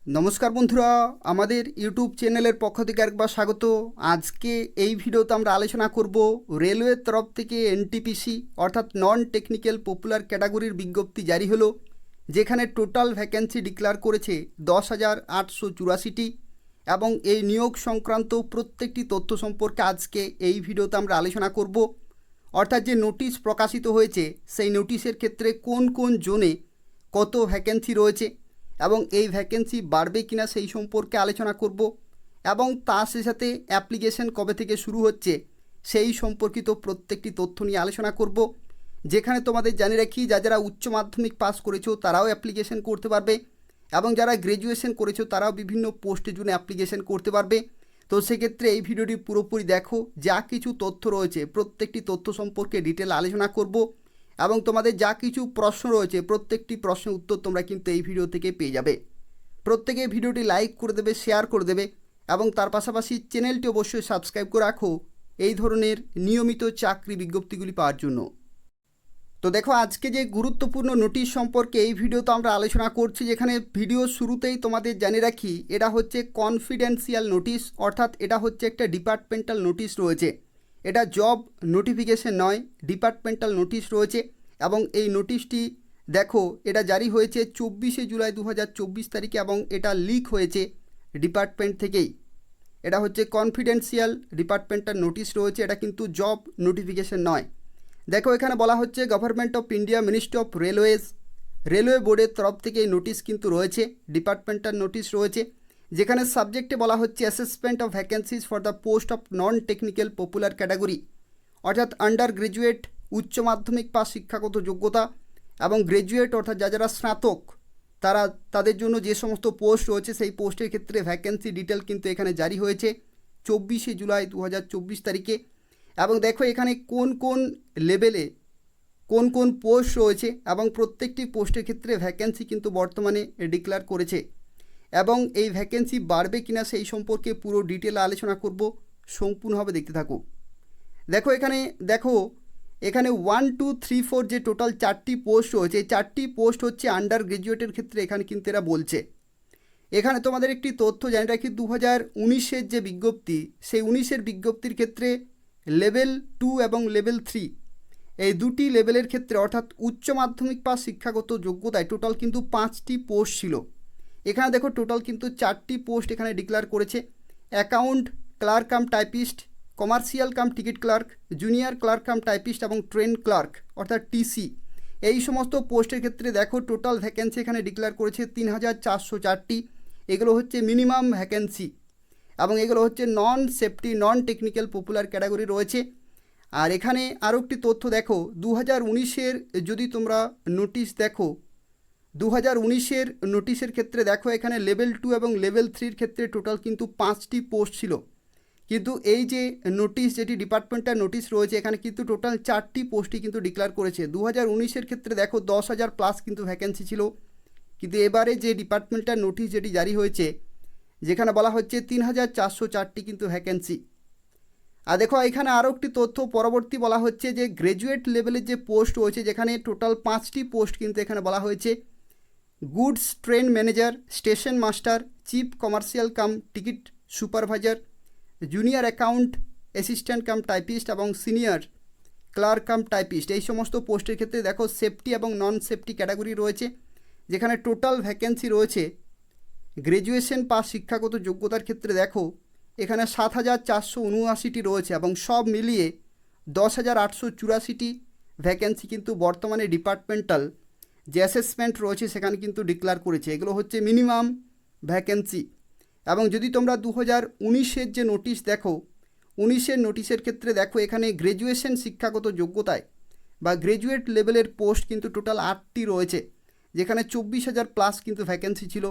নমস্কার বন্ধুরা, আমাদের ইউটিউব চ্যানেলের পক্ষ থেকে একবার স্বাগত। আজকে এই ভিডিওতে আমরা আলোচনা করব রেলওয়ের তরফ থেকে এনটিপিসি অর্থাৎ নন টেকনিক্যাল পপুলার ক্যাটাগরির বিজ্ঞপ্তি জারি হলো, যেখানে টোটাল ভ্যাকেন্সি ডিক্লেয়ার করেছে 10,884টি এবং এই নিয়োগ সংক্রান্ত প্রত্যেকটি তথ্য সম্পর্কে আজকে এই ভিডিওতে আমরা আলোচনা করব। অর্থাৎ যে নোটিশ প্রকাশিত হয়েছে সেই নোটিশের ক্ষেত্রে কোন কোন জোনে কত ভ্যাকেন্সি রয়েছে এবং এই ভ্যাকেন্সি বাড়বে কিনা সেই সম্পর্কে আলোচনা করব এবং তার সাথে অ্যাপ্লিকেশন কবে থেকে শুরু হচ্ছে সেই সম্পর্কিত প্রত্যেকটি তথ্য নিয়ে আলোচনা করব। যেখানে তোমাদের জানিয়ে রাখি, যারা উচ্চ মাধ্যমিক পাস করেছো তারাও অ্যাপ্লিকেশন করতে পারবে এবং যারা গ্র্যাজুয়েশন করেছো তারাও বিভিন্ন পোস্টের জন্য অ্যাপ্লিকেশন করতে পারবে। তো সেক্ষেত্রে এই ভিডিওটি পুরোপুরি দেখো, যা কিছু তথ্য রয়েছে প্রত্যেকটি তথ্য সম্পর্কে ডিটেল আলোচনা করব এবং তোমাদের যা কিছু প্রশ্ন রয়েছে প্রত্যেকটি প্রশ্নের উত্তর তোমরা কিন্তু এই ভিডিও থেকে পেয়ে যাবে। প্রত্যেকে ভিডিওটি লাইক করে দেবে, শেয়ার করে দেবে এবং তার পাশাপাশি চ্যানেলটি অবশ্যই সাবস্ক্রাইব করে রাখো এই ধরনের নিয়মিত চাকরি বিজ্ঞপ্তিগুলি পাওয়ার জন্য। তো দেখো, আজকে যে গুরুত্বপূর্ণ নোটিশ সম্পর্কে এই ভিডিওতে আমরা আলোচনা করছি, যেখানে ভিডিও শুরুতেই তোমাদের জানিয়ে রাখি এটা হচ্ছে কনফিডেন্সিয়াল নোটিশ, অর্থাৎ এটা হচ্ছে একটা ডিপার্টমেন্টাল নোটিশ রয়েছে। এটা জব নোটিফিকেশন নয়, ডিপার্টমেন্টাল নোটিশ রয়েছে এবং এই নোটিশটি দেখো এটা জারি হয়েছে 24শে জুলাই 2024 তারিখে এবং এটা লিক হয়েছে ডিপার্টমেন্ট থেকেই। এটা হচ্ছে কনফিডেন্সিয়াল ডিপার্টমেন্টাল নোটিশ রয়েছে, এটা কিন্তু জব নোটিফিকেশন নয়। দেখো এখানে বলা হচ্ছে government of India, ministry of railways, railway বোর্ডের তরফ থেকে এই নোটিশ কিন্তু রয়েছে, ডিপার্টমেন্টাল নোটিশ রয়েছে, যেখানে সাবজেক্টে বলা হচ্ছে assessment of vacancies for the post of non technical popular category, অর্থাৎ আন্ডার গ্র্যাজুয়েট উচ্চ মাধ্যমিক পাস শিক্ষাগত যোগ্যতা এবং গ্র্যাজুয়েট অর্থাৎ যারা স্নাতক তাদের জন্য যে সমস্ত পোস্ট রয়েছে সেই পোস্টের ক্ষেত্রে ভ্যাকেন্সি ডিটেল কিন্তু এখানে জারি হয়েছে 24শে জুলাই 2024 তারিখে। এবং দেখো এখানে কোন কোন লেভেলে কোন কোন পোস্ট রয়েছে এবং প্রত্যেকটি পোস্টের ক্ষেত্রে ভ্যাকেন্সি কিন্তু বর্তমানে ডিক্লেয়ার করেছে এবং এই ভ্যাকেন্সি বাড়বে কিনা সেই সম্পর্কে পুরো ডিটেল আলোচনা করব, সম্পূর্ণভাবে দেখতে থাকো। দেখো এখানে 1, 2, 3, 4 যে টোটাল 4টি পোস্ট রয়েছে, এই 4টি পোস্ট হচ্ছে আন্ডার গ্র্যাজুয়েটের ক্ষেত্রে এখানে কিন্তু এরা বলছে। এখানে তোমাদের একটি তথ্য জানিয়ে রাখি, 2019-এর যে বিজ্ঞপ্তি সেই 19-এর বিজ্ঞপ্তির ক্ষেত্রে লেভেল 2 এবং লেভেল 3 এই দুটি লেভেলের ক্ষেত্রে অর্থাৎ উচ্চ মাধ্যমিক পাস শিক্ষাগত যোগ্যতায় টোটাল কিন্তু 5টি পোস্ট ছিল। এখানে দেখো টোটাল কিন্তু 4টি পোস্ট এখানে ডিক্লেয়ার করেছে। Account clerk cum typist, commercial cum ticket clerk, junior clerk cum typist এবং ট্রেন ক্লার্ক অর্থাৎ টিসি, এই সমস্ত পোস্টের ক্ষেত্রে দেখো টোটাল ভ্যাকেন্সি এখানে ডিক্লেয়ার করেছে 3,404টি। এগুলো হচ্ছে মিনিমাম ভ্যাকেন্সি এবং এগুলো হচ্ছে non safety non technical popular category রয়েছে। আর এখানে আরও একটি তথ্য দেখো, 2019-এর যদি তোমরা নোটিশ দেখো, 2019-এর নোটিশের ক্ষেত্রে দেখো এখানে লেভেল 2 এবং লেভেল 3-র ক্ষেত্রে টোটাল কিন্তু 5টি পোস্ট ছিল, কিন্তু এই যে নোটিশ যেটি ডিপার্টমেন্টাল নোটিশ রয়েছে এখানে কিন্তু টোটাল 4টি পোস্টই কিন্তু ডিক্লেয়ার করেছে। 2019-এর ক্ষেত্রে দেখো 10,000 প্লাস কিন্তু ভ্যাকেন্সি ছিল, কিন্তু এবারে যে ডিপার্টমেন্টাল নোটিশ যেটি জারি হয়েছে যেখানে বলা হচ্ছে 3,404টি কিন্তু ভ্যাকেন্সি। আর দেখো এখানে আরও একটি তথ্য পরবর্তী বলা হচ্ছে যে গ্র্যাজুয়েট লেভেলের যে পোস্ট রয়েছে যেখানে টোটাল 5টি পোস্ট কিন্তু এখানে বলা হয়েছে goods train manager, station master, chief commercial cum ticket supervisor, junior account assistant cum typist এবং সিনিয়র ক্লার্ক কাম টাইপিস্ট, এই সমস্ত পোস্টের ক্ষেত্রে দেখো সেফটি এবং নন সেফটি ক্যাটাগরি রয়েছে, যেখানে টোটাল ভ্যাকেন্সি রয়েছে গ্র্যাজুয়েশন পাস শিক্ষাগত যোগ্যতার ক্ষেত্রে দেখো এখানে 7,479টি রয়েছে এবং সব মিলিয়ে 10,884টি ভ্যাকেন্সি কিন্তু বর্তমানে ডিপার্টমেন্টাল যে অ্যাসেসমেন্ট রয়েছে সেখানে কিন্তু ডিক্লেয়ার করেছে। এগুলো হচ্ছে মিনিমাম ভ্যাকেন্সি। এবং যদি তোমরা 2019-এর যে নোটিশ দেখো, 19-এর নোটিশের ক্ষেত্রে দেখো এখানে গ্র্যাজুয়েশন শিক্ষাগত যোগ্যতায় বা গ্র্যাজুয়েট লেভেলের পোস্ট কিন্তু টোটাল 8টি রয়েছে, যেখানে 24,000 প্লাস কিন্তু ভ্যাকেন্সি ছিল।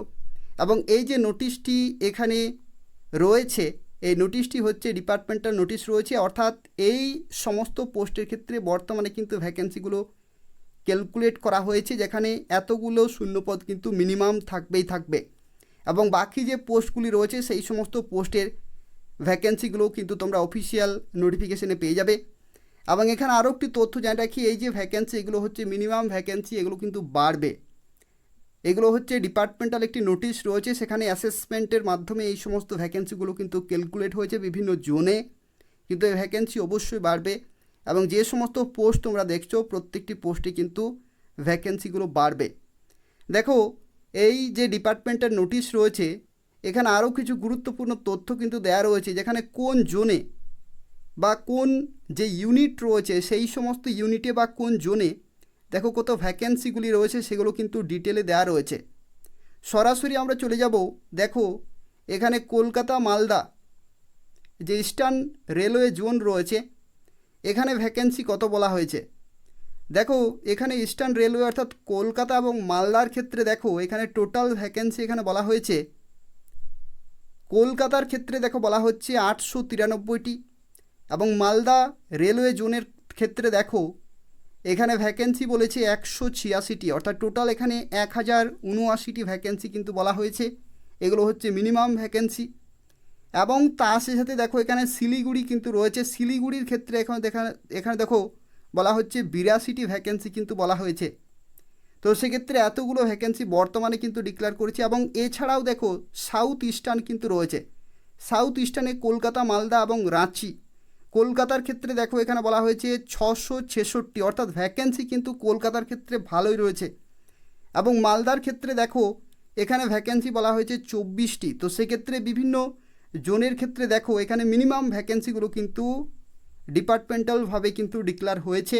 এবং এই যে নোটিশটি এখানে রয়েছে এই নোটিশটি হচ্ছে ডিপার্টমেন্টাল নোটিশ রয়েছে, অর্থাৎ এই সমস্ত পোস্টের ক্ষেত্রে বর্তমানে কিন্তু ভ্যাকেন্সিগুলো ক্যালকুলেট করা হয়েছে, যেখানে এতগুলো শূন্যপদ কিন্তু মিনিমাম থাকবেই থাকবে এবং বাকি যে পোস্টগুলি রয়েছে সেই সমস্ত পোস্টের ভ্যাকেন্সিগুলো কিন্তু তোমরা অফিসিয়াল নোটিফিকেশনে পেয়ে যাবে। এবং এখানে আরও একটি তথ্য জানিয়ে রাখি, এই যে ভ্যাকেন্সি এগুলো হচ্ছে মিনিমাম ভ্যাকেন্সি, এগুলো কিন্তু বাড়বে। এগুলো হচ্ছে ডিপার্টমেন্টাল একটি নোটিশ রয়েছে, সেখানে অ্যাসেসমেন্টের মাধ্যমে এই সমস্ত ভ্যাকেন্সিগুলো কিন্তু ক্যালকুলেট হয়েছে বিভিন্ন জোনে, কিন্তু এই ভ্যাকেন্সি অবশ্যই বাড়বে এবং যে সমস্ত পোস্ট তোমরা দেখছো প্রত্যেকটি পোস্টে কিন্তু ভ্যাকেন্সিগুলো বাড়বে। দেখো এই যে ডিপার্টমেন্টের নোটিশ রয়েছে এখানে আরও কিছু গুরুত্বপূর্ণ তথ্য কিন্তু দেওয়া রয়েছে, যেখানে কোন জোনে বা কোন যে ইউনিট রয়েছে সেই সমস্ত ইউনিটে বা কোন জোনে দেখো কত ভ্যাকেন্সিগুলি রয়েছে সেগুলো কিন্তু ডিটেলে দেওয়া রয়েছে। সরাসরি আমরা চলে যাব। দেখো এখানে কলকাতা মালদা যে ইস্টার্ন রেলওয়ে জোন রয়েছে এখানে ভ্যাকেন্সি কত বলা হয়েছে। দেখো এখানে ইস্টার্ন রেলওয়ে অর্থাৎ কলকাতা এবং মালদার ক্ষেত্রে দেখো এখানে টোটাল ভ্যাকেন্সি এখানে বলা হয়েছে, কলকাতার ক্ষেত্রে দেখো বলা হচ্ছে 893টি এবং মালদা রেলওয়ে জোনের ক্ষেত্রে দেখো এখানে ভ্যাকেন্সি বলেছে 186টি, অর্থাৎ টোটাল এখানে 1079টি ভ্যাকেন্সি কিন্তু বলা হয়েছে। এগুলো হচ্ছে মিনিমাম ভ্যাকেন্সি। এবং তার সাথে দেখো এখানে শিলিগুড়ি কিন্তু রয়েছে, শিলিগুড়ির ক্ষেত্রে এখানে দেখো বলা হচ্ছে 82টি ভ্যাকেন্সি কিন্তু বলা হয়েছে। তো সেক্ষেত্রে এতগুলো ভ্যাকেন্সি বর্তমানে কিন্তু ডিক্লেয়ার করেছে। এবং এছাড়াও দেখো সাউথ ইস্টার্ন কিন্তু রয়েছে, সাউথ ইস্টার্নে কলকাতা মালদা এবং রাঁচি। কলকাতার ক্ষেত্রে দেখো এখানে বলা হয়েছে 666, অর্থাৎ ভ্যাকেন্সি কিন্তু কলকাতার ক্ষেত্রে ভালোই রয়েছে। এবং মালদার ক্ষেত্রে দেখো এখানে ভ্যাকেন্সি বলা হয়েছে 24টি। তো সেক্ষেত্রে বিভিন্ন জোনের ক্ষেত্রে দেখো এখানে মিনিমাম ভ্যাকেন্সিগুলো কিন্তু ডিপার্টমেন্টালভাবে কিন্তু ডিক্লেয়ার হয়েছে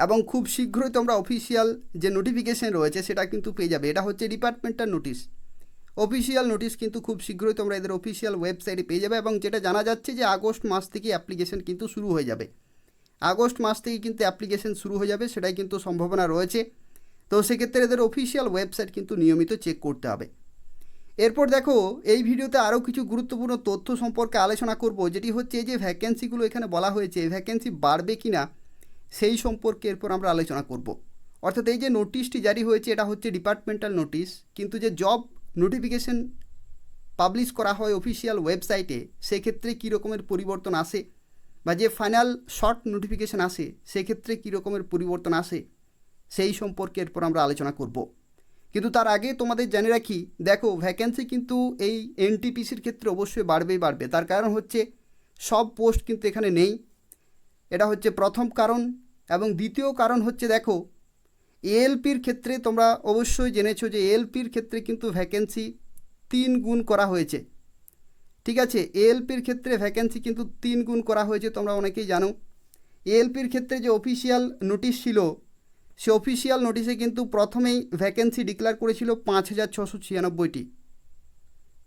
এবং খুব শীঘ্রই তোমরা অফিসিয়াল যে নোটিফিকেশন রয়েছে সেটা কিন্তু পেয়ে যাবে। এটা হচ্ছে ডিপার্টমেন্টাল নোটিশ, অফিসিয়াল নোটিশ কিন্তু খুব শীঘ্রই তোমরা এদের অফিসিয়াল ওয়েবসাইটে পেয়ে যাবে। এবং যেটা জানা যাচ্ছে যে আগস্ট মাস থেকে অ্যাপ্লিকেশন কিন্তু শুরু হয়ে যাবে, আগস্ট মাস থেকে কিন্তু অ্যাপ্লিকেশন শুরু হয়ে যাবে, সেটাই কিন্তু সম্ভাবনা রয়েছে। তো সেক্ষেত্রে এদের অফিসিয়াল ওয়েবসাইট কিন্তু নিয়মিত চেক করতে হবে। এরপর দেখো এই ভিডিওতে আরও কিছু গুরুত্বপূর্ণ তথ্য সম্পর্কে আলোচনা করব, যেটি হচ্ছে এই যে ভ্যাকেন্সিগুলো এখানে বলা হয়েছে ভ্যাকেন্সি বাড়বে কি না সেই সম্পর্কে এরপর আমরা আলোচনা করব। অর্থাৎ এই যে নোটিশটি জারি হয়েছে এটা হচ্ছে ডিপার্টমেন্টাল নোটিশ, কিন্তু যে জব নোটিফিকেশন পাবলিশ করা হয় অফিসিয়াল ওয়েবসাইটে সেক্ষেত্রে কী রকমের পরিবর্তন আসে, বা যে ফাইনাল শর্ট নোটিফিকেশন আসে সেক্ষেত্রে কী রকমের পরিবর্তন আসে সেই সম্পর্কে এরপর আমরা আলোচনা করব। কিন্তু তার আগে তোমাদের জানিয়ে রাখি, দেখো ভ্যাকেন্সি কিন্তু এই এনটিপিসির ক্ষেত্রে অবশ্যই বাড়বেই বাড়বে। তার কারণ হচ্ছে সব পোস্ট কিন্তু এখানে নেই, এটা হচ্ছে প্রথম কারণ। এবং দ্বিতীয় কারণ হচ্ছে দেখো এএলপির ক্ষেত্রে তোমরা অবশ্যই জেনেছো যে এএলপির ক্ষেত্রে কিন্তু ভ্যাকেন্সি 3 গুণ করা হয়েছে। ঠিক আছে, এএলপির ক্ষেত্রে ভ্যাকেন্সি কিন্তু 3 গুণ করা হয়েছে, তোমরা অনেকেই জানো। এএলপির ক্ষেত্রে যে অফিসিয়াল নোটিশ ছিল সে অফিসিয়াল নোটিশে কিন্তু প্রথমেই ভ্যাকেন্সি ডিক্লেয়ার করেছিল 5696টি,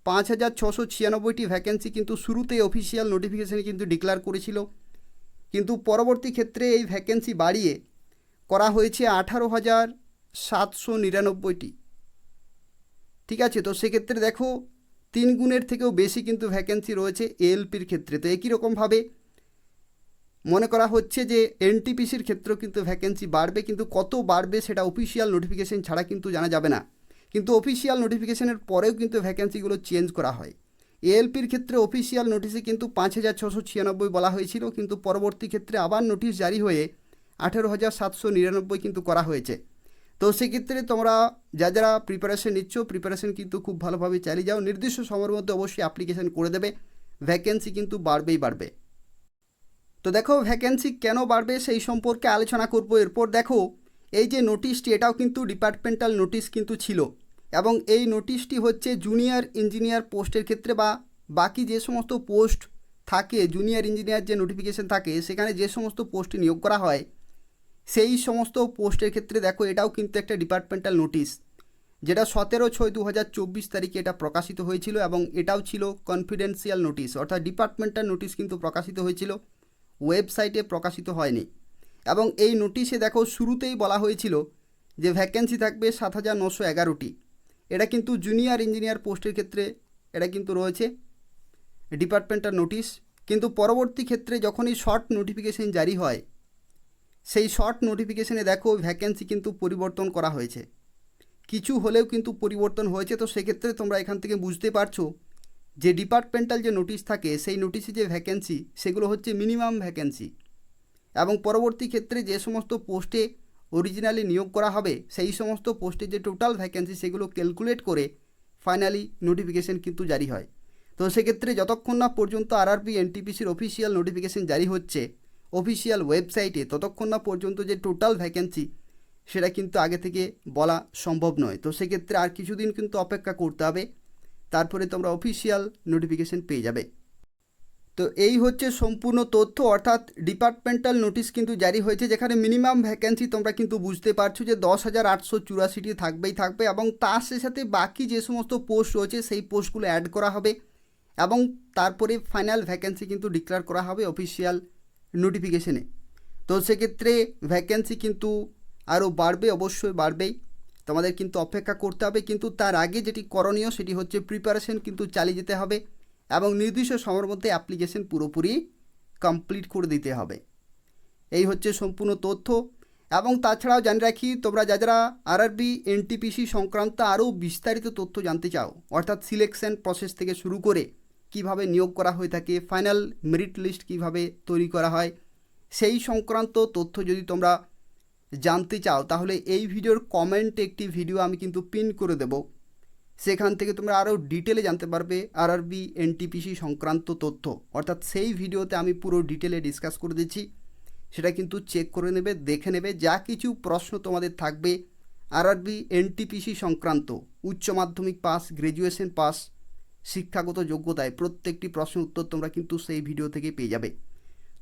5696টি ভ্যাকেন্সি কিন্তু শুরুতেই অফিসিয়াল নোটিফিকেশানে কিন্তু ডিক্লেয়ার করেছিল। কিন্তু পরবর্তী ক্ষেত্রে এই ভ্যাকেন্সি বাড়িয়ে করা হয়েছে 18,799টি। ঠিক আছে, তো সেক্ষেত্রে দেখো 3 গুণের থেকেও বেশি কিন্তু ভ্যাকেন্সি রয়েছে এএলপির ক্ষেত্রে। তো একই রকমভাবে মনে করা হচ্ছে যে এনটিপিসির ক্ষেত্রেও কিন্তু ভ্যাকেন্সি বাড়বে, কিন্তু কত বাড়বে সেটা অফিসিয়াল নোটিফিকেশন ছাড়া কিন্তু জানা যাবে না। কিন্তু অফিসিয়াল নোটিফিকেশনের পরেও কিন্তু ভ্যাকেন্সিগুলো চেঞ্জ করা হয়। এএলপির ক্ষেত্রে অফিসিয়াল নোটিশে কিন্তু 5696 বলা হয়েছিল, কিন্তু পরবর্তী ক্ষেত্রে আবার নোটিশ জারি হয়ে 18,799 কিন্তু করা হয়েছে। তো সেক্ষেত্রে তোমরা যারা প্রিপারেশন নিচ্ছ প্রিপারেশন কিন্তু খুব ভালোভাবে চালিয়ে যাও, নির্দিষ্ট সময়ের মধ্যে অবশ্যই অ্যাপ্লিকেশন করে দেবে, ভ্যাকেন্সি কিন্তু বাড়বেই বাড়বে। তো দেখো ভ্যাকেন্সি কেন বাড়বে সেই সম্পর্কে আলোচনা করব। এরপর দেখো এই যে নোটিশটি এটাও কিন্তু ডিপার্টমেন্টাল নোটিশ কিন্তু ছিল, এবং এই নোটিশটি হচ্ছে জুনিয়র ইঞ্জিনিয়ার পোস্টের ক্ষেত্রে বা বাকি যে সমস্ত পোস্ট থাকে, জুনিয়র ইঞ্জিনিয়ার যে নোটিফিকেশন থাকে সেখানে যে সমস্ত পোস্টে নিয়োগ করা হয় সেই সমস্ত পোস্টের ক্ষেত্রে দেখো এটাও কিন্তু একটা ডিপার্টমেন্টাল নোটিশ, যেটা 17/6/2024 তারিখে এটা প্রকাশিত হয়েছিল। এবং এটাও ছিল কনফিডেন্সিয়াল নোটিশ, অর্থাৎ ডিপার্টমেন্টাল নোটিশ কিন্তু প্রকাশিত হয়েছিল, ওয়েবসাইটে প্রকাশিত হয়নি। এবং এই নোটিশে দেখো শুরুতেই বলা হয়েছিল যে ভ্যাকেন্সি থাকবে 7,911টি। এটা কিন্তু জুনিয়র ইঞ্জিনিয়ার পোস্টের ক্ষেত্রে এটা কিন্তু রয়েছে ডিপার্টমেন্টাল নোটিশ। কিন্তু পরবর্তী ক্ষেত্রে যখনই শর্ট নোটিফিকেশন জারি হয় সেই শর্ট নোটিফিকেশনে দেখো ভ্যাকেন্সি কিন্তু পরিবর্তন করা হয়েছে, কিছু হলেও কিন্তু পরিবর্তন হয়েছে। তো সেক্ষেত্রে তোমরা এখান থেকে বুঝতে পারছো যে ডিপার্টমেন্টাল যে নোটিশ থাকে সেই নোটিশে যে ভ্যাকেন্সি সেগুলো হচ্ছে মিনিমাম ভ্যাকেন্সি, এবং পরবর্তী ক্ষেত্রে যে সমস্ত পোস্টে অরিজিনালি নিয়োগ করা হবে সেই সমস্ত পোস্টে যে টোটাল ভ্যাকেন্সি সেগুলো ক্যালকুলেট করে ফাইনালি নোটিফিকেশন কিন্তু জারি হয়। তো সেক্ষেত্রে যতক্ষণ না পর্যন্ত আরআরবি এনটিপিসির অফিসিয়াল নোটিফিকেশন জারি হচ্ছে অফিসিয়াল ওয়েবসাইটে, ততক্ষণ না পর্যন্ত যে টোটাল ভ্যাকেন্সি সেটা কিন্তু আগে থেকে বলা সম্ভব নয়। তো সেক্ষেত্রে আর কিছুদিন কিন্তু অপেক্ষা করতে হবে, তারপরে তোমরা অফিসিয়াল নোটিফিকেশন পেয়ে যাবে। তো এই হচ্ছে সম্পূর্ণ তথ্য, অর্থাৎ ডিপার্টমেন্টাল নোটিশ কিন্তু জারি হয়েছে, যেখানে মিনিমাম ভ্যাকেন্সি তোমরা কিন্তু বুঝতে পারছো যে 10,884টি থাকবেই থাকবে, এবং তার সাথে বাকি যে সমস্ত পোস্ট রয়েছে সেই পোস্টগুলো অ্যাড করা হবে, এবং তারপরে ফাইনাল ভ্যাকেন্সি কিন্তু ডিক্লেয়ার করা হবে অফিসিয়াল নোটিফিকেশনে। তো সেক্ষেত্রে ভ্যাকেন্সি কিন্তু আরও বাড়বে, অবশ্যই বাড়বেই, তোমাদের কিন্তু অপেক্ষা করতে হবে। কিন্তু তার আগে যেটি করণীয় সেটি হচ্ছে প্রিপারেশন কিন্তু চালিয়ে যেতে হবে এবং নির্দিষ্ট সময়ের মধ্যে অ্যাপ্লিকেশন পুরোপুরি কমপ্লিট করে দিতে হবে। এই হচ্ছে সম্পূর্ণ তথ্য। এবং তাছাড়াও জানিয়ে রাখি, তোমরা যারা আরআরবি এনটিপিসি সংক্রান্ত আরও বিস্তারিত তথ্য জানতে চাও, অর্থাৎ সিলেকশন প্রসেস থেকে শুরু করে কিভাবে নিয়োগ করা হয়ে থাকে, ফাইনাল মেরিট লিস্ট কিভাবে তৈরি করা হয়, সেই সংক্রান্ত তথ্য যদি তোমরা জানতে চাও তাহলে এই ভিডিওর কমেন্টে একটি ভিডিও আমি কিন্তু পিন করে দেব, সেখান থেকে তোমরা আরও ডিটেলে জানতে পারবে আরআরবি এনটিপিসি সংক্রান্ত তথ্য। অর্থাৎ সেই ভিডিওতে আমি পুরো ডিটেলে ডিসকাস করে দিচ্ছি, সেটা কিন্তু চেক করে নেবে, দেখে নেবে। যা কিছু প্রশ্ন তোমাদের থাকবে আরআরবি এনটিপিসি সংক্রান্ত, উচ্চ মাধ্যমিক পাস, গ্র্যাজুয়েশন পাস, শিক্ষাগত যোগ্যতায় প্রত্যেকটি প্রশ্নের উত্তর তোমরা কিন্তু সেই ভিডিও থেকে পেয়ে যাবে।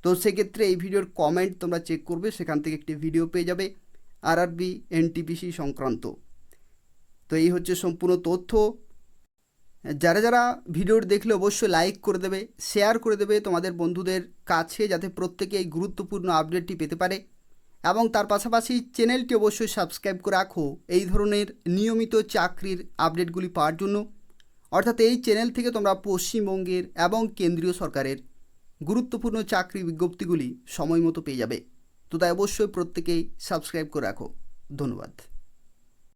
তো সেক্ষেত্রে এই ভিডিওর কমেন্ট তোমরা চেক করবে, সেখান থেকে একটি ভিডিও পেয়ে যাবে আরআরবি এনটিপিসি সংক্রান্ত। তো এই হচ্ছে সম্পূর্ণ তথ্য। যারা যারা ভিডিওটি দেখলে অবশ্যই লাইক করে দেবে, শেয়ার করে দেবে তোমাদের বন্ধুদের কাছে, যাতে প্রত্যেকে এই গুরুত্বপূর্ণ আপডেটটি পেতে পারে। এবং তার পাশাপাশি চ্যানেলটি অবশ্যই সাবস্ক্রাইব করে রাখো এই ধরনের নিয়মিত চাকরির আপডেটগুলি পাওয়ার জন্য। অর্থাৎ এই চ্যানেল থেকে তোমরা পশ্চিমবঙ্গের এবং কেন্দ্রীয় সরকারের গুরুত্বপূর্ণ চাকরি বিজ্ঞপ্তিগুলি সময় মতো পেয়ে যাবে। তো তাই অবশ্যই প্রত্যেকেই সাবস্ক্রাইব করে রাখো। ধন্যবাদ।